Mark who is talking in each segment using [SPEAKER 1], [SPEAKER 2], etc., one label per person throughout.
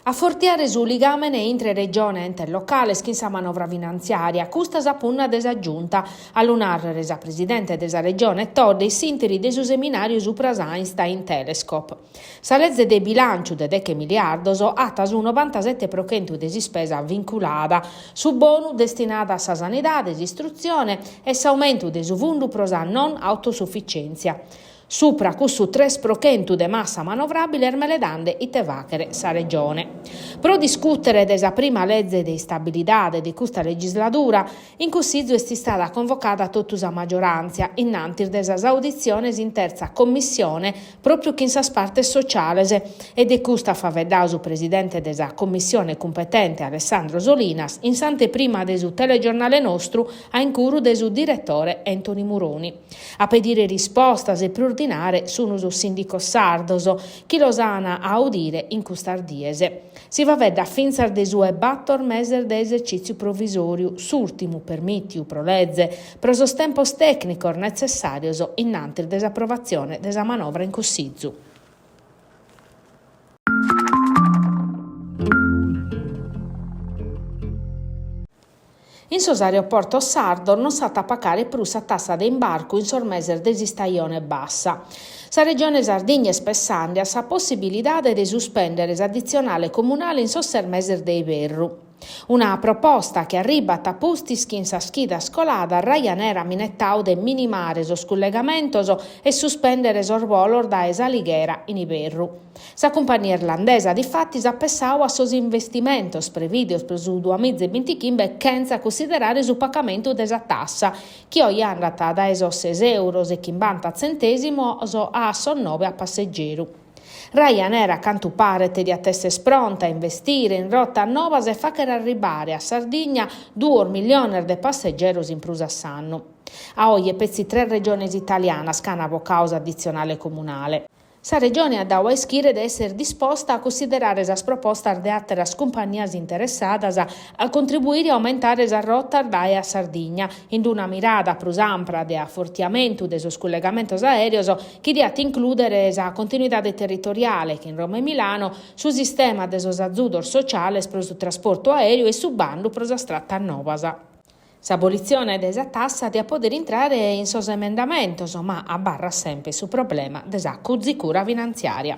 [SPEAKER 1] A fortiare su ligamene intre regione e ente locale schinsa manovra finanziaria, custa sa punna desaggiunta. A lunar resa presidente desa regione Todde i sinteri de su seminario su Einstein Telescope. Sa legge de bilancio de 10 miliardos atta su 97% desi spesa vinculata, su bonu destinata a sa sanità, desistruzione e s'aumento de su fundu pro sa non autosufficienza. Supra cussu 3% de massa manovrabile ermeledande ite vachere sa regione. Pro discutere desa prima legge di stabilità di questa legislatura, in cussizio è stata convocata tutta sa maggioranza, innanti desa audizioni in terza commissione, proprio in sa parte sociale, e di custa faveddà su presidente desa commissione competente Alessandro Solinas, in sante prima de su telegiornale nostro, a incuru de su direttore Anthony Muroni. A pedire risposta se più sono su sindico sardoso, chi lo sana a udire in custardiese. Si va vedda finzar de sue battor meser de esercizio provvisorio, s'ultimo permittiu pro legge, pro sos tempos tecnicos necessarios innanti desapprovazione desa manovra in cussizzu. In sos aeroportos sardo non sa pagare più sa tassa de imbarco in sormeser desistaione bassa. Sa regione Sardegna spessando sa possibilità di sospendere l'addizionale comunale in sossermeser dei Verru. Una proposta che arriva a tapustis in sa schida scolada Ryanair ha minettau de minimare sos collegamentos e sospendere sos volor da Esalighera in Iberru. Sa compagnia irlandesa difatti s'ha pensau a sos investimentos previdios per su 2025 senza considerare su pagamento desa tassa, che oggi è andata da esos 6 euros e 50 centesimos a son 9 a passeggero. Ryanair a canto parete di attesse pronta a investire in rotta nuova e fa che arrivare a Sardegna 2 milioni di passeggeri in prusa s'anno. A oggi pezzi 3 regioni italiane scanavo causa addizionale comunale. Sa regione ha dato a ischire di essere disposta a considerare esas propostas de atteras compagnias interessadas a contribuire a aumentare esa rotta dae a Sardegna, in una mirada prus ampra de affortiamento de sos collegamentos aereos che diat includere esa continuità territoriale che in Roma e Milano su sistema de sos azzudors sociales pro su trasporto aereo e su bando pro sa stratta novasa. S'abolizione desa tassa di poter entrare in sos emendamentos, ma abbarra sempre su problema desa cuzzicura finanziaria.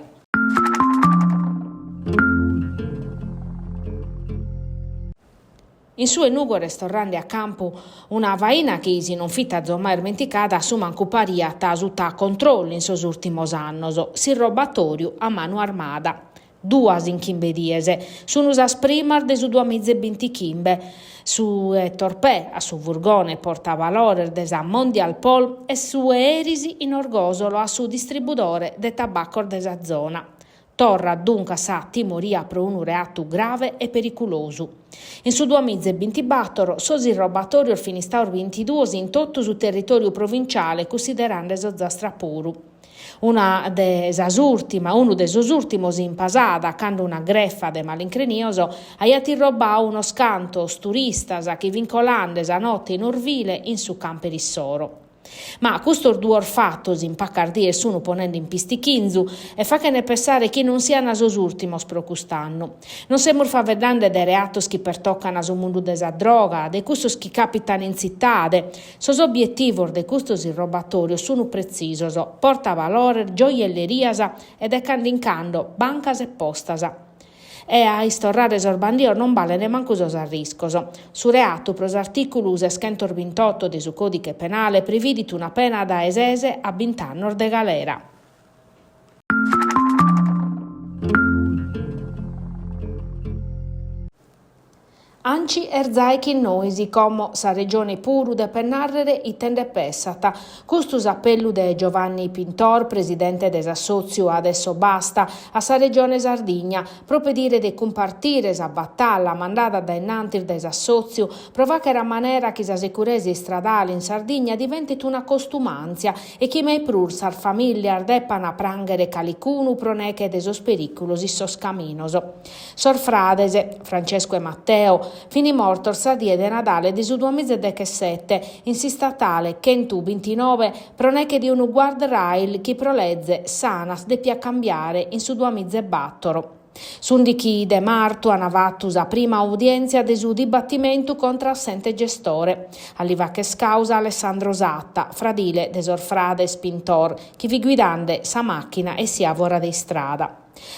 [SPEAKER 1] In suo nugo ristorante a campo una vaina che si non fitta zomma dimenticata su mancuparia tasuta controllo in sos ultimos annos, si robatorio a mano armata. 2 in chimbediese, sono usas primar de su 2025, su Torpè, a su Vurgone portavalore desa Mondial Pol e su Erisi in Orgosolo a su distributore de tabacco desa zona. Torra dunque sa timoria pro un reato grave e pericoloso. In su 2024 sosi robatorio il Finistaur 22 in tutto su territorio provinciale considerando eso zastrapuru. Uno de sos ultimos in pasada, quando una greffa de malincrenioso aiati robau uno scantos turistas che vincolandes a notte in Orvile in su Camperissoro. Ma questo due fattos in Paccardia sono ponendo in pistichinzu e fa che ne pensare che non siano sos ultimos pro quest'anno. Non siamo favedande de reatos che pertoccano sul mondo desa droga, de custos che capitano in cittade. Sos obiettivos de custos irrobatorios sono precisos, porta valore, gioiellerias e decando in cando bancas e postas. E a istorrare sorbandio non vale nemanco sos arriscos. Su reato pros articulus 128 di su codice penale previdit una pena da esese a 20 anni de galera. Anci erzaichi noisi, como sa regione puru de pennarrere itende pessata. Custus appellu de Giovanni Pintor, presidente des'assozio Adesso Basta, a sa regione Sardegna, pro pedire de compartire sa battaglia mandata da innanti des'assozio, prova che era manera che sa sicurezza stradale in Sardegna diventi una costumanzia e chi mai prur sar familiar deppana prangere calicunu proneche de sos periculos sos caminos. Sor Fradese, Francesco e Matteo, fini mortor sa die de Nadale di su 2017, in si statale Kentu 29, proneche di un guardrail che prolezze sanas de pia cambiare in su 2004. S'undichi de martu han avattu sa prima udienzia de su dibattimentu contra assente gestore. Alliva che scausa Alessandro Satta, fradile de sorfrade Spintor, chi vi guidande sa macchina e si avora di strada.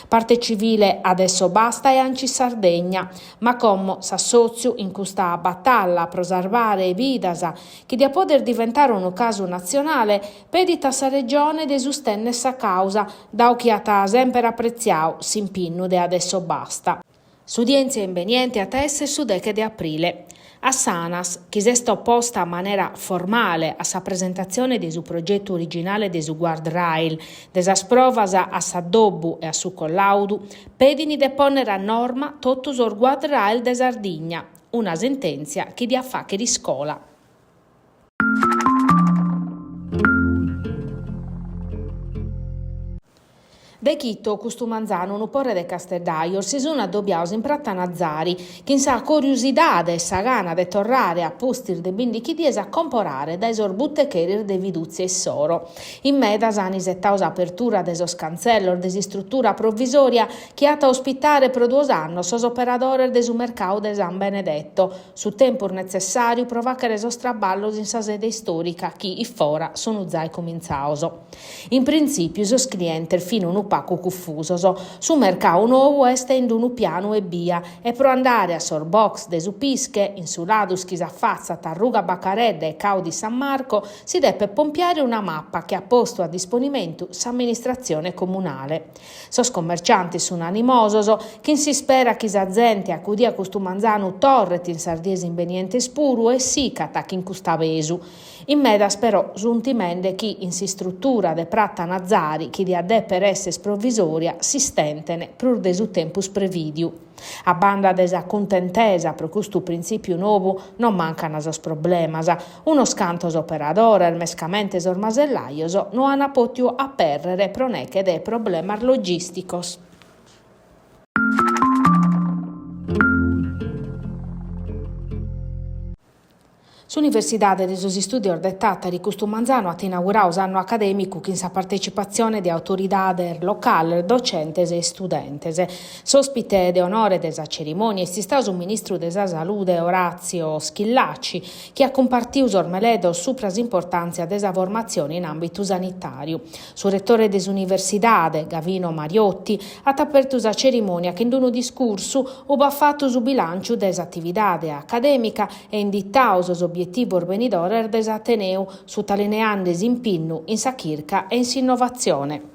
[SPEAKER 1] Parte civile adesso basta e anci Sardegna, ma come s'assoziu in questa battaglia pro salvare vidasa, che da poter diventare un caso nazionale, pedita sa regione de sustenne sa causa, da occhiata sempre apprezziau, s'impinnu de adesso basta. S'udienzia inveniente a tesse su decade di aprile. A Sanas, chi si è opposta in maniera formale a sa presentazione del suo progetto originale del suo guardrail, desa sprovasa a s'addobbu e a su collaudu, pedini de ponere a norma tutto sul guardrail de Sardigna, una sentenza che dia fa che di scola. De Chitto, custu manzano, un porre de Casteldaior, si sono addobbiaus in Pratta Nazari, che in sa curiosità e sa gana de torrare a postir de bindi chi dies a comporare da esorbutte cherir de viduzie e soro. In meda s'han isettaus apertura de sos canzellor de struttura provvisoria che ata ospitare pro 2 annos sos operadores de su mercau de San Benedetto, su tempor necessario pro vacere sos traballos in sa sede storica, chi i fora sono zai cominzaus. In principio sos clienter fino un paco cuffusoso. Su mercau nuovo est in unu piano e via, e pro andare a sorbox de Supische, in su ladus chi s'affazza Tarruga Baccaredda e Cau di San Marco, si deve pompiare una mappa che ha posto a disponimento s'amministrazione comunale. Sos commercianti sono animososo, chi si spera chi s'azzente accudi a custu manzanu torret in sardiesi inveniente spuru e sicata chi in custa vesu. In medas però giuntimende chi in si struttura de Pratta Nazari chi di adè per esse provvisoria si stentene pur de su tempus previdiu. A banda desa contentesa pro custu principiu novu non mancano sos problemas. Uno scantos operadores, mescamente sos masellaios, non hanno potiu apperrere pro neche de problemas logisticos. S'Università de sos Studios de Tattari custu manzano ha inaugurau s'anno accademicu in sa partecipazione de autoridades locales, docentes e studentes. S'ospite de onore de sa cerimonia est stato su ministru de sa Salute Orazio Schillaci, che ha compartiu sormeledos su pras importanzia de sa formazione in ambitu sanitariu. Su rettore de s'Universitade, Gavino Mariotti, ha apertu sa cerimonia che in unu discursu uba fattu su bilanciu de sa attividade accademica e indittau sos obiettivi venidores des Ateneu su talineandes in pinnu, in sa chirca e in s'innovazione.